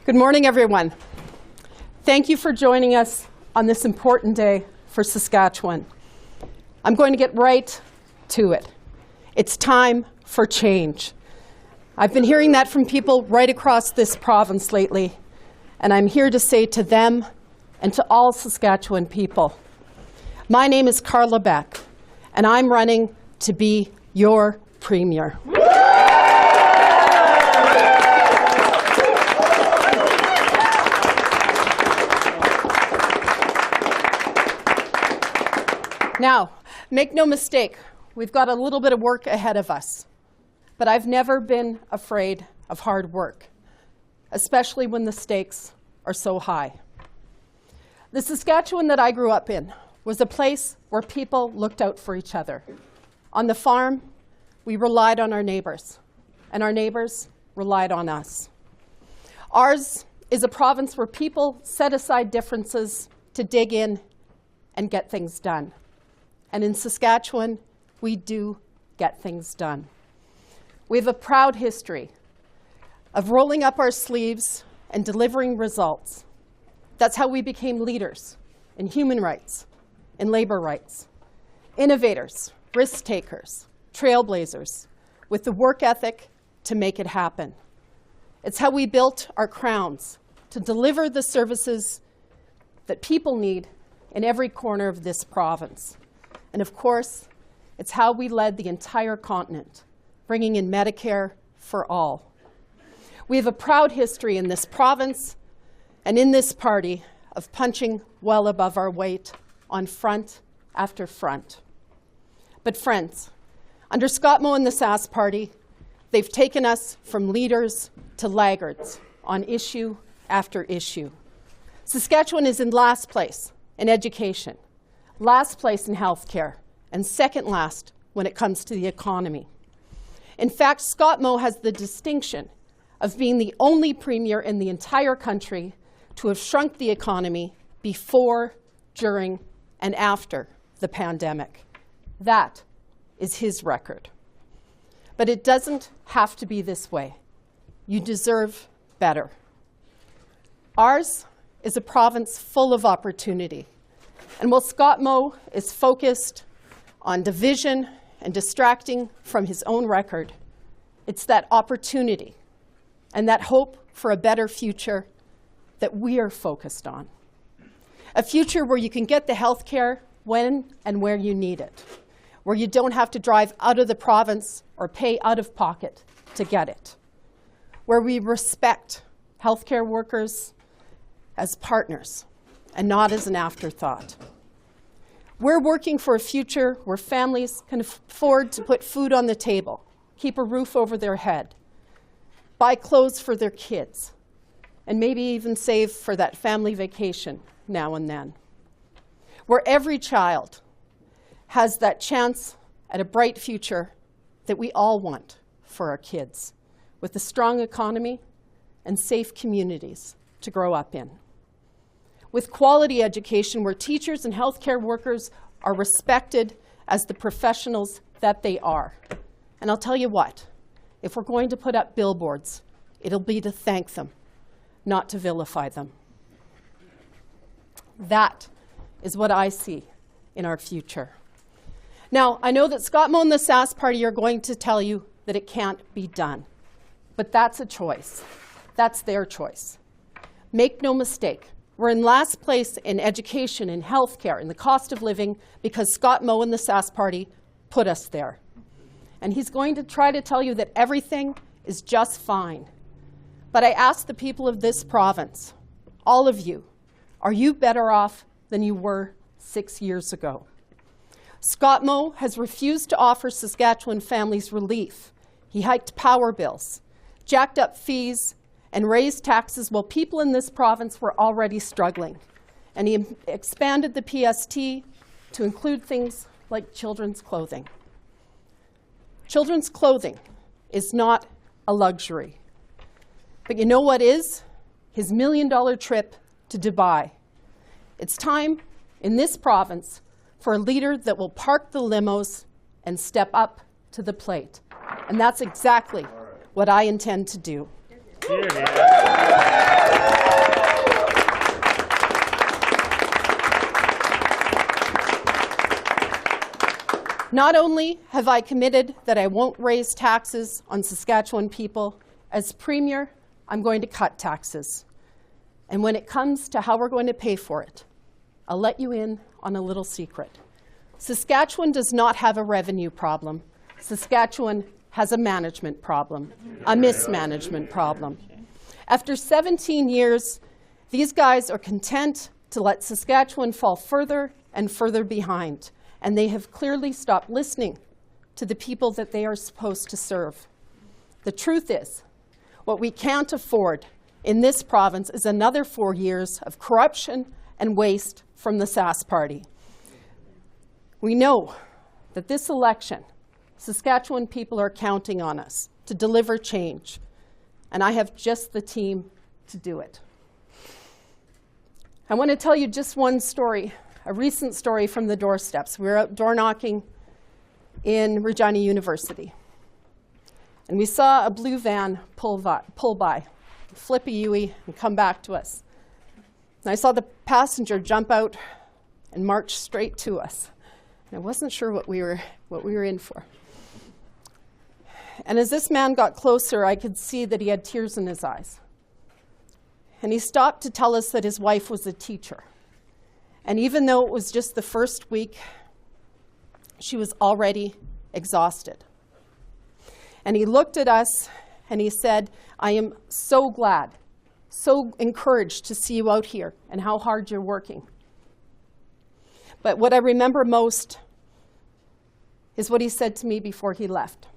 Good morning, everyone. Thank you for joining us on this important day for Saskatchewan. I'm going to get right to it. It's time for change. I've been hearing that from people right across this province lately, and I'm here to say to them and to all Saskatchewan people, my name is Carla Beck, and I'm running to be your Premier. Now, make no mistake, we've got a little bit of work ahead of us. But I've never been afraid of hard work, especially when the stakes are so high. The Saskatchewan that I grew up in was a place where people looked out for each other. On the farm, we relied on our neighbors, and our neighbors relied on us. Ours is a province where people set aside differences to dig in and get things done. And in Saskatchewan, we do get things done. We have a proud history of rolling up our sleeves and delivering results. That's how we became leaders in human rights, in labor rights, innovators, risk takers, trailblazers, with the work ethic to make it happen. It's how we built our crowns to deliver the services that people need in every corner of this province. And of course, it's how we led the entire continent, bringing in Medicare for all. We have a proud history in this province and in this party of punching well above our weight on front after front. But friends, under Scott Moe and the Sass Party, they've taken us from leaders to laggards on issue after issue. Saskatchewan is in last place in education, last place in healthcare, and second last when it comes to the economy. In fact, Scott Moe has the distinction of being the only premier in the entire country to have shrunk the economy before, during, and after the pandemic. That is his record. But it doesn't have to be this way. You deserve better. Ours is a province full of opportunity. And while Scott Moe is focused on division and distracting from his own record, it's that opportunity and that hope for a better future that we are focused on. A future where you can get the health care when and where you need it, where you don't have to drive out of the province or pay out of pocket to get it, where we respect healthcare workers as partners and not as an afterthought. We're working for a future where families can afford to put food on the table, keep a roof over their head, buy clothes for their kids, and maybe even save for that family vacation now and then. Where every child has that chance at a bright future that we all want for our kids, with a strong economy and safe communities to grow up in. With quality education where teachers and healthcare workers are respected as the professionals that they are. And I'll tell you what, if we're going to put up billboards, it'll be to thank them, not to vilify them. That is what I see in our future. Now, I know that Scott Moe and the Sass Party are going to tell you that it can't be done, but that's a choice. That's their choice. Make no mistake, we're in last place in education, in healthcare, in the cost of living because Scott Moe and the Sass Party put us there. And he's going to try to tell you that everything is just fine. But I ask the people of this province, all of you, are you better off than you were 6 years ago? Scott Moe has refused to offer Saskatchewan families relief. He hiked power bills, jacked up fees, and raised taxes while people in this province were already struggling. And he expanded the PST to include things like children's clothing. Children's clothing is not a luxury. But you know what is? His $1 million trip to Dubai. It's time in this province for a leader that will park the limos and step up to the plate. And that's exactly what I intend to do. Not only have I committed that I won't raise taxes on Saskatchewan people, as Premier, I'm going to cut taxes. And when it comes to how we're going to pay for it, I'll let you in on a little secret. Saskatchewan does not have a revenue problem. Saskatchewan has a management problem, a mismanagement problem. After 17 years, these guys are content to let Saskatchewan fall further and further behind, and they have clearly stopped listening to the people that they are supposed to serve. The truth is, what we can't afford in this province is another 4 years of corruption and waste from the Sask Party. We know that this election, Saskatchewan people are counting on us to deliver change, and I have just the team to do it. I want to tell you just one story, a recent story from the doorsteps. We were out door knocking in Regina University, and we saw a blue van pull by, flip a U-ey, and come back to us. And I saw the passenger jump out and march straight to us. And I wasn't sure what we were in for. And as this man got closer, I could see that he had tears in his eyes. And he stopped to tell us that his wife was a teacher. And even though it was just the first week, she was already exhausted. And he looked at us and he said, I am so glad, so encouraged to see you out here and how hard you're working. But what I remember most is what he said to me before he left.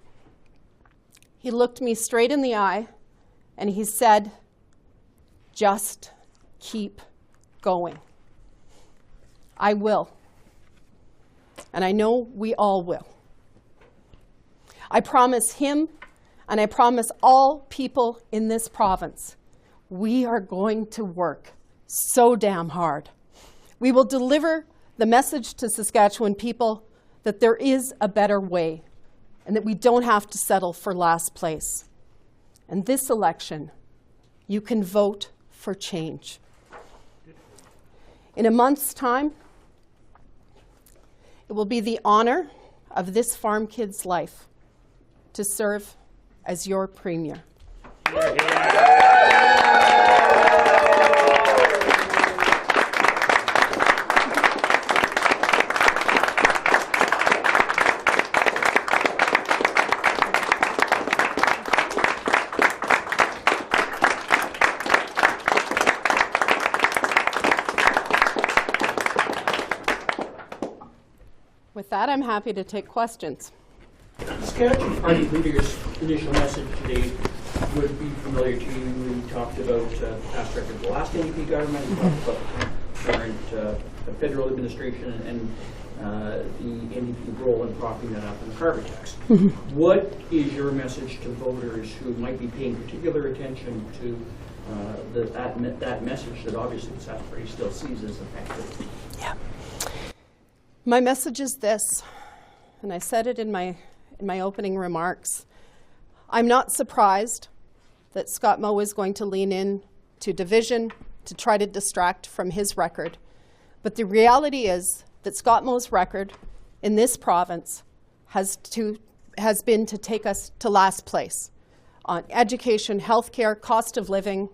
He looked me straight in the eye and he said, just keep going. I will. And I know we all will. I promise him and I promise all people in this province, we are going to work so damn hard. We will deliver the message to Saskatchewan people that there is a better way and that we don't have to settle for last place. And this election, you can vote for change. In a month's time, it will be the honor of this farm kid's life to serve as your Premier. With that, I'm happy to take questions. Saskatchewan Party leader's initial message today would be familiar to you. We talked about the past record of the last NDP government, we talked about the current federal administration and the NDP role in propping that up in the carbon tax. What is your message to voters who might be paying particular attention to that message that obviously the Sask Party still sees as effective? Yeah. My message is this, and I said it in my opening remarks. I'm not surprised that Scott Moe is going to lean in to division to try to distract from his record. But the reality is that Scott Moe's record in this province has been to take us to last place on education, healthcare, cost of living.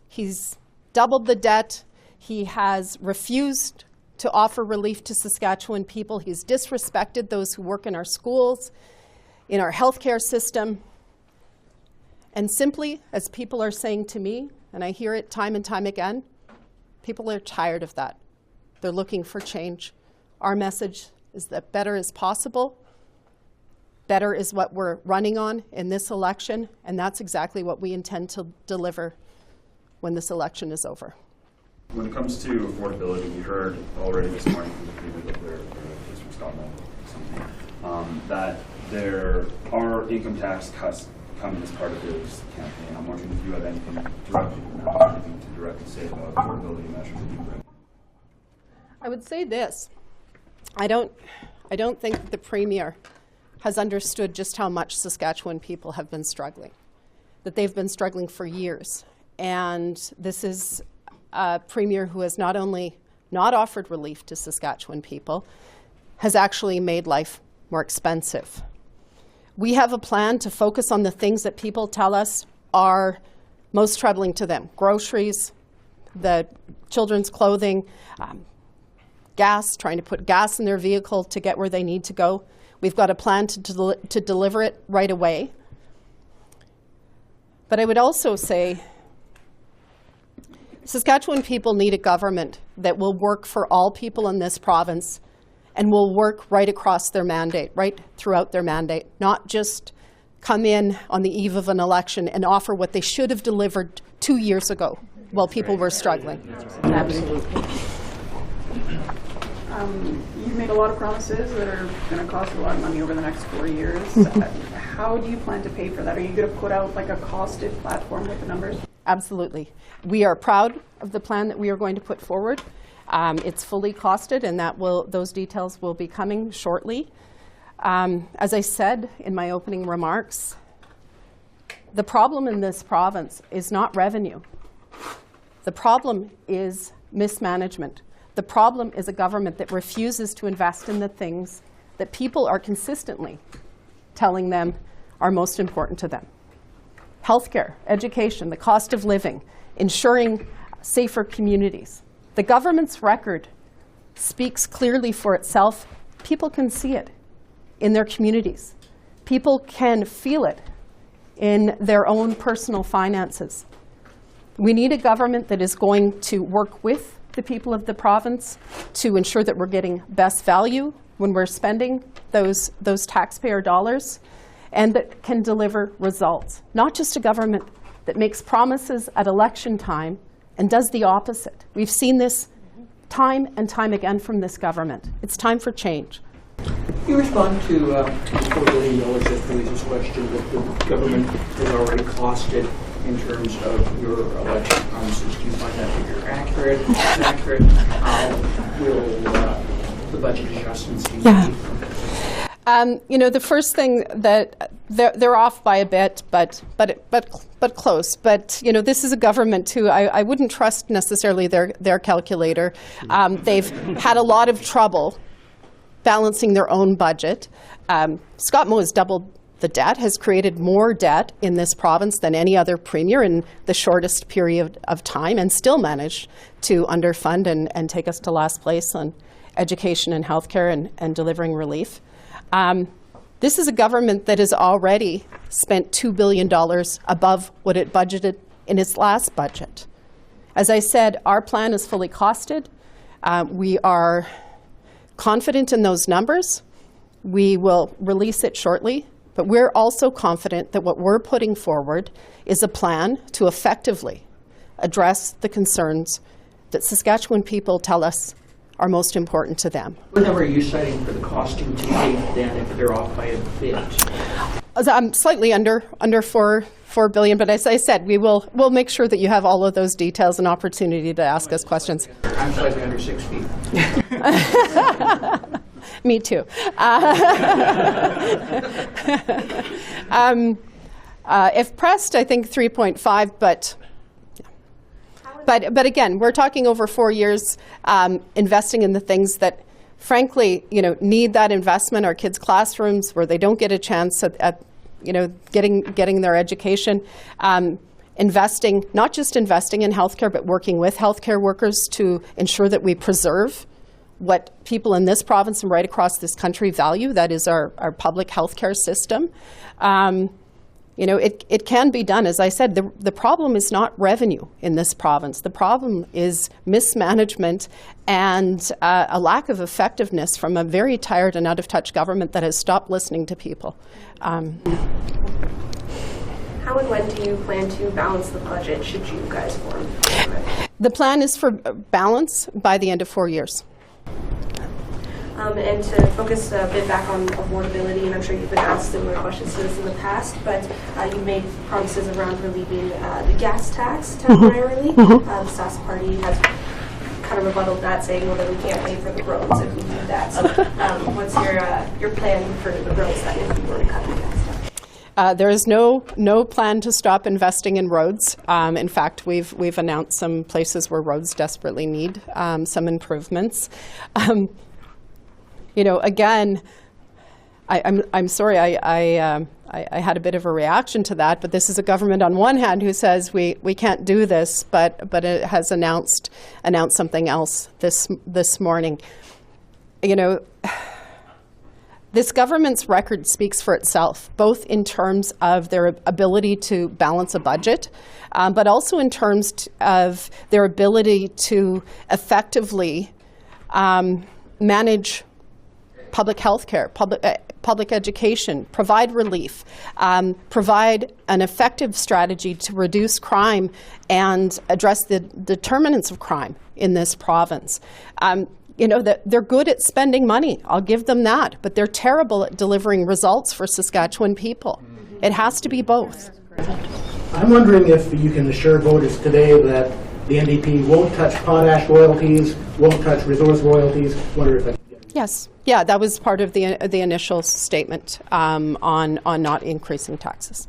He's doubled the debt. He has refused to offer relief to Saskatchewan people. He's disrespected those who work in our schools, in our healthcare system. And simply, as people are saying to me, and I hear it time and time again, people are tired of that. They're looking for change. Our message is that better is possible. Better is what we're running on in this election, and that's exactly what we intend to deliver when this election is over. When it comes to affordability, we heard already this morning from the Premier, from Scott Moe, that there are income tax cuts coming as part of his campaign. I'm wondering if you have anything to directly say about affordability measures that you bring. I would say this. I don't think that the Premier has understood just how much Saskatchewan people have been struggling, that they've been struggling for years. And this is a Premier who has not only not offered relief to Saskatchewan people, has actually made life more expensive. We have a plan to focus on the things that people tell us are most troubling to them. Groceries, the children's clothing, gas, trying to put gas in their vehicle to get where they need to go. We've got a plan to deliver it right away. But I would also say Saskatchewan people need a government that will work for all people in this province and will work right across their mandate, right throughout their mandate, not just come in on the eve of an election and offer what they should have delivered 2 years ago while people were struggling. Absolutely. You've made a lot of promises that are going to cost a lot of money over the next 4 years. How do you plan to pay for that? Are you going to put out like a costed platform with the numbers? Absolutely. We are proud of the plan that we are going to put forward. It's fully costed, and those details will be coming shortly. As I said in my opening remarks, the problem in this province is not revenue. The problem is mismanagement. The problem is a government that refuses to invest in the things that people are consistently telling them are most important to them. Healthcare, education, the cost of living, ensuring safer communities. The government's record speaks clearly for itself. People can see it in their communities. People can feel it in their own personal finances. We need a government that is going to work with the people of the province to ensure that we're getting best value when we're spending those taxpayer dollars, and that can deliver results. Not just a government that makes promises at election time and does the opposite. We've seen this time and time again from this government. It's time for change. You respond to $4 billion as Louise's question that the government has already costed in terms of your election promises. Do you find that figure accurate? Is it accurate? How will the budget adjustments be made? The first thing that they're off by a bit, but close. But this is a government who I wouldn't trust necessarily their calculator. They've had a lot of trouble balancing their own budget. Scott Moe has doubled the debt, has created more debt in this province than any other premier in the shortest period of time, and still managed to underfund and take us to last place on education and healthcare and delivering relief. This is a government that has already spent $2 billion above what it budgeted in its last budget. As I said, our plan is fully costed. We are confident in those numbers. We will release it shortly, but we're also confident that what we're putting forward is a plan to effectively address the concerns that Saskatchewan people tell us are most important to them. What number are you citing for the costing to date then if they're off by a bit? I'm slightly under $4 billion, but as I said, we'll make sure that you have all of those details and opportunity to ask us questions. I'm slightly under 6 feet. Me too. If pressed, I think 3.5, but again, we're talking over 4 years, investing in the things that, frankly, need that investment. Our kids' classrooms, where they don't get a chance at getting their education. Investing, not just investing in healthcare, but working with healthcare workers to ensure that we preserve what people in this province and right across this country value. That is our public healthcare system. It can be done. As I said, the problem is not revenue in this province. The problem is mismanagement and a lack of effectiveness from a very tired and out of touch government that has stopped listening to people. How and when do you plan to balance the budget should you guys form? The plan is for balance by the end of 4 years. And to focus a bit back on affordability, and I'm sure you've been asked similar questions to this in the past, but you made promises around relieving the gas tax temporarily. The Sask Party has kind of rebutted that, saying, well, then we can't pay for the roads if we do that. So what's your plan for the roads that if we were to cut the gas tax? There is no plan to stop investing in roads. In fact, we've announced some places where roads desperately need some improvements. Again, I'm sorry, I had a bit of a reaction to that, but this is a government on one hand who says we can't do this, but it has announced something else this morning. You know, this government's record speaks for itself, both in terms of their ability to balance a budget, but also in terms of their ability to effectively manage public health care, public education, provide relief, provide an effective strategy to reduce crime and address the determinants of crime in this province. You know, they're good at spending money, I'll give them that, but they're terrible at delivering results for Saskatchewan people. It has to be both. I'm wondering if you can assure voters today that the NDP won't touch potash royalties, won't touch resource royalties. Wonder if I can get Yes. Yeah, that was part of the initial statement on not increasing taxes.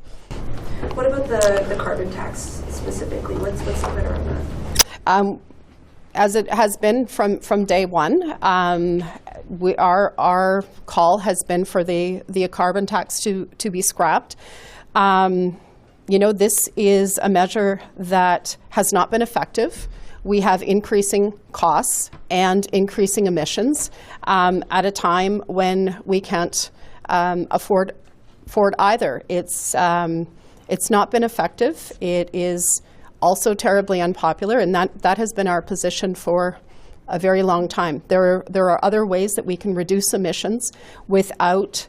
What about the carbon tax specifically? What's the bit around that? As it has been from day one, our call has been for the carbon tax to be scrapped. You know, this is a measure that has not been effective. We have increasing costs and increasing emissions at a time when we can't afford either. It's not been effective. It is also terribly unpopular, and that has been our position for a very long time. There are other ways that we can reduce emissions without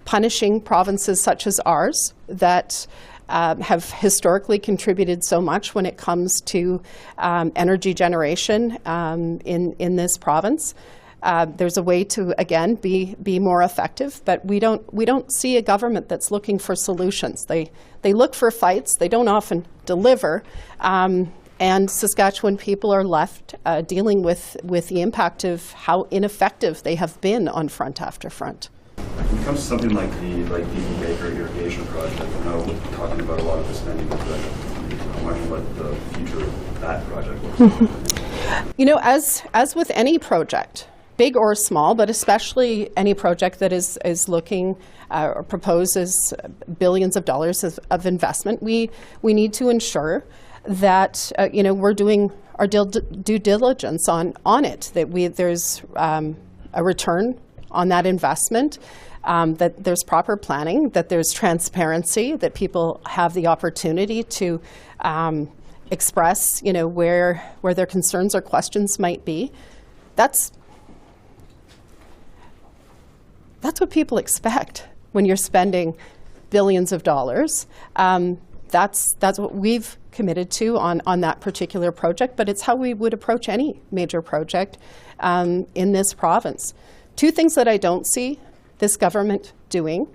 punishing provinces such as ours that have historically contributed so much when it comes to energy generation in this province. There's a way to, again, be more effective, but we don't see a government that's looking for solutions. They look for fights. They don't often deliver, and Saskatchewan people are left dealing with the impact of how ineffective they have been on front after front. When it comes to something like the Baker irrigation project, I know we're talking about a lot of the spending, but I'm wondering what the future of that project looks like. You know, as with any project, big or small, but especially any project that is looking or proposes billions of dollars of investment, we need to ensure that you know, we're doing our due diligence on it, that there's a return on that investment, that there's proper planning, that there's transparency, that people have the opportunity to express, you know, where their concerns or questions might be. That's what people expect when you're spending billions of dollars. That's what we've committed to on that particular project, but it's how we would approach any major project in this province. Two things that I don't see this government doing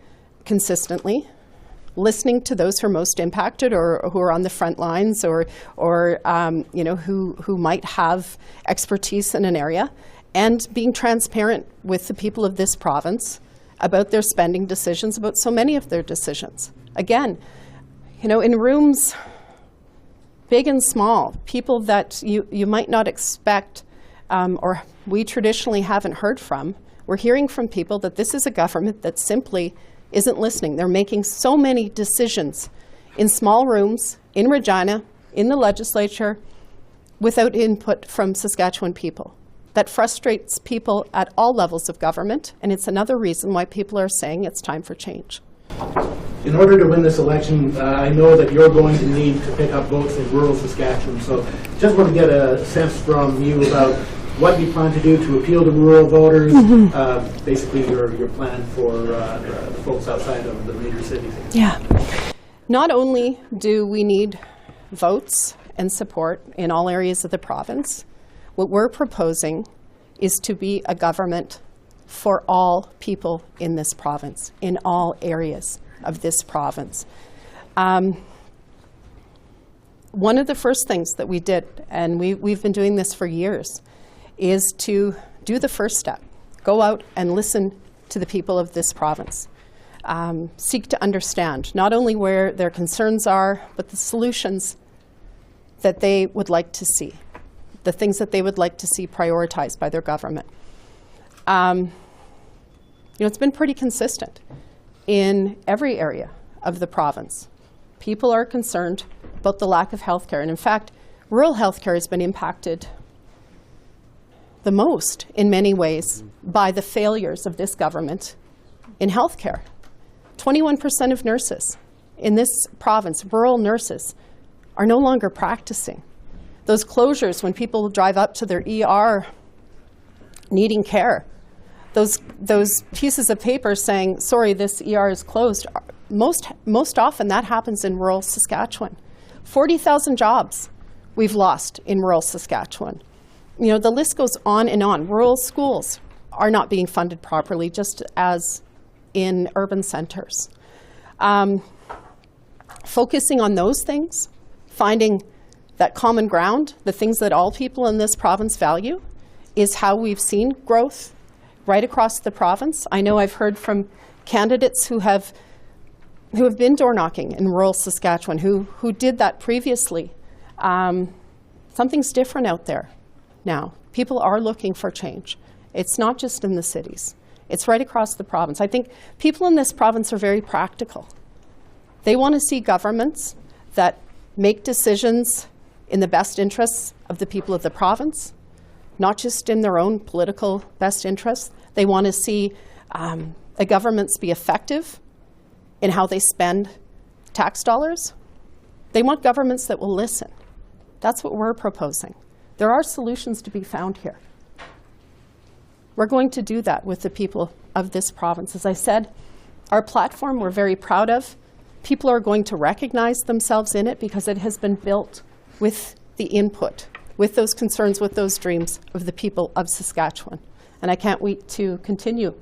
consistently: listening to those who are most impacted or who are on the front lines or you know, who might have expertise in an area, and being transparent with the people of this province about their spending decisions, about so many of their decisions. Again, you know, in rooms big and small, people that you might not expect or we traditionally haven't heard from, we're hearing from people that this is a government that simply isn't listening. They're making so many decisions in small rooms, in Regina, in the legislature, without input from Saskatchewan people. That frustrates people at all levels of government, and it's another reason why people are saying it's time for change. In order to win this election, I know that you're going to need to pick up votes in rural Saskatchewan, so just want to get a sense from you about what you plan to do to appeal to rural voters, basically your plan for the folks outside of the major cities. Yeah. Not only do we need votes and support in all areas of the province, what we're proposing is to be a government for all people in this province, in all areas of this province. One of the first things that we did, and we've been doing this for years, is to do the first step. Go out and listen to the people of this province. Seek to understand not only where their concerns are, but the solutions that they would like to see, the things that they would like to see prioritized by their government. it's been pretty consistent in every area of the province. People are concerned about the lack of health care. And in fact, rural health care has been impacted the most in many ways by the failures of this government in health care. 21% of nurses in this province, rural nurses, are no longer practicing. Those closures when people drive up to their ER needing care, those pieces of paper saying, sorry, this ER is closed, most often that happens in rural Saskatchewan. 40,000 jobs we've lost in rural Saskatchewan. The list goes on and on. Rural schools are not being funded properly, just as in urban centers. Focusing on those things, finding that common ground, the things that all people in this province value, is how we've seen growth right across the province. I know I've heard from candidates who have been door knocking in rural Saskatchewan, who did that previously. Something's different out there now. People are looking for change. It's not just in the cities. It's right across the province. I think people in this province are very practical. They want to see governments that make decisions in the best interests of the people of the province, not just in their own political best interests. They want to see the governments be effective in how they spend tax dollars. They want governments that will listen. That's what we're proposing. There are solutions to be found here. We're going to do that with the people of this province. As I said, our platform we're very proud of. People are going to recognize themselves in it because it has been built with the input, with those concerns, with those dreams of the people of Saskatchewan. And I can't wait to continue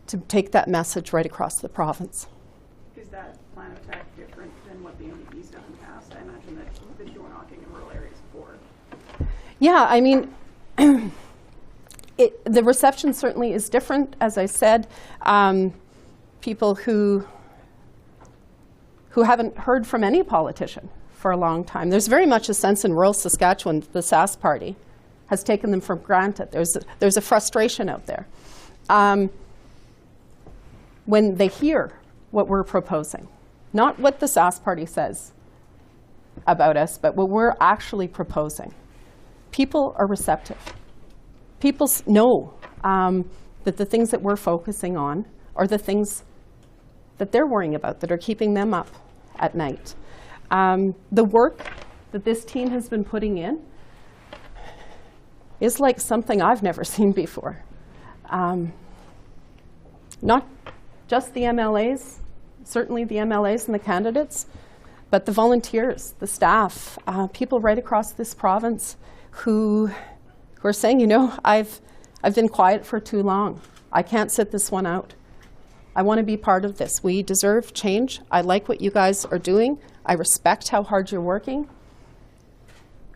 to take that message right across the province. Is that plan of attack different than what the NDP's done in the past? I imagine that you've been door knocking in rural areas before. Yeah, I mean, the reception certainly is different. As I said, people who haven't heard from any politician for a long time. There's very much a sense in rural Saskatchewan the Sask Party has taken them for granted. There's a frustration out there. When they hear what we're proposing, not what the Sask Party says about us, but what we're actually proposing, people are receptive. People know that the things that we're focusing on are the things that they're worrying about, that are keeping them up at night. The work that this team has been putting in is like something I've never seen before. Not just the MLAs, certainly the MLAs and the candidates, but the volunteers, the staff, people right across this province who are saying, I've been quiet for too long. I can't sit this one out. I want to be part of this. We deserve change. I like what you guys are doing. I respect how hard you're working.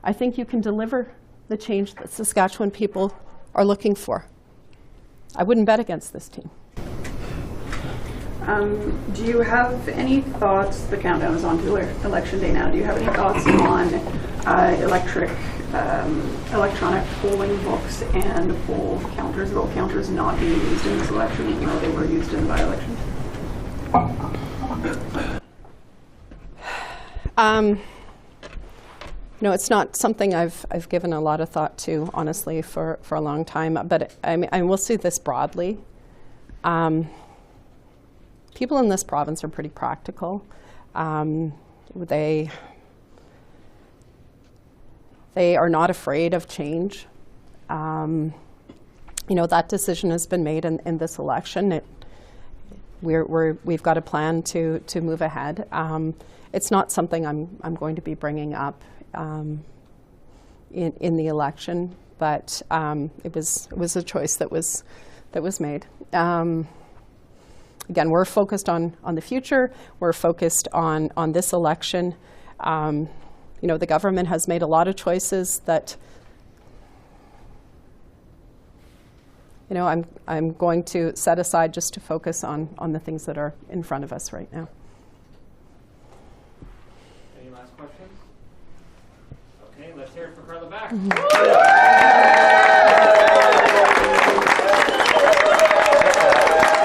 I think you can deliver the change that Saskatchewan people are looking for. I wouldn't bet against this team. Do you have any thoughts, the countdown is on to election day now, do you have any thoughts on electronic polling books and poll counters, vote counters not being used in this election, even though they were used in the by-election? It's not something I've given a lot of thought to, honestly, for a long time. But I will see this broadly. People in this province are pretty practical. They are not afraid of change. That decision has been made in this election. We've got a plan to move ahead. It's not something I'm going to be bringing up in the election, but it was a choice that was made. Again, we're focused on the future. We're focused on this election. The government has made a lot of choices that I'm going to set aside just to focus on the things that are in front of us right now. Any last questions? Okay, let's hear it for Carla Beck.